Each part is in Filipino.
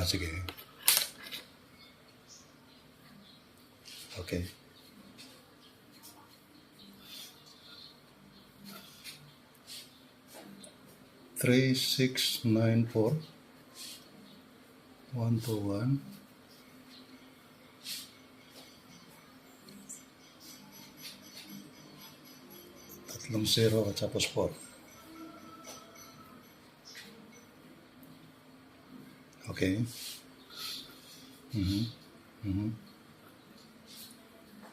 Sige. Okay. Three, 6, 9, 4. 1, 2, 1. Tatlong 0 at tapos 4. Okay.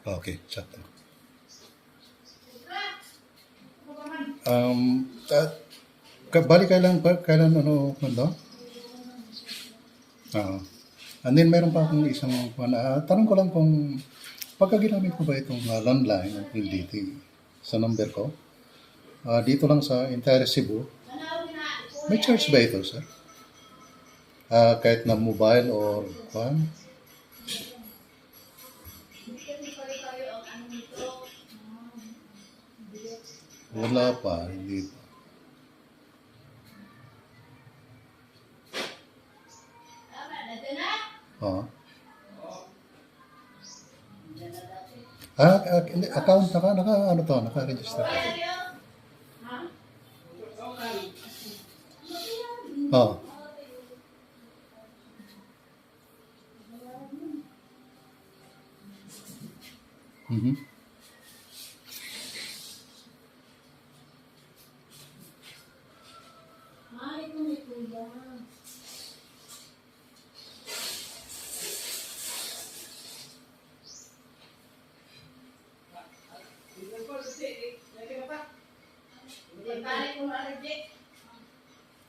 Okay, sakto. Bali kailan ano? And then meron pa akong isang tanong ko lang kung pagka ginamit ko ba itong landline ng PLDT sa number ko, dito lang sa entire Cebu, may charge ba ito, sir? Kahit na mobile or kwan? Wala pa, hindi pa. Account naka-register ka.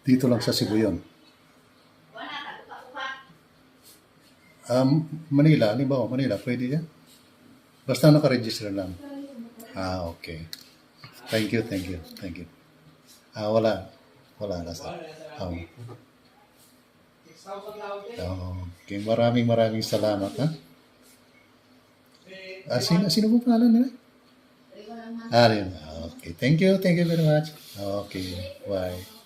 Dito lang sa Cebu yun. Manila, halimbawa Manila, pwede yan? Basta naka-register lang. Okay. Thank you. Wala na sa. Okay, maraming salamat, ha? Sino po pangalan nila? Okay, thank you very much. Okay, bye.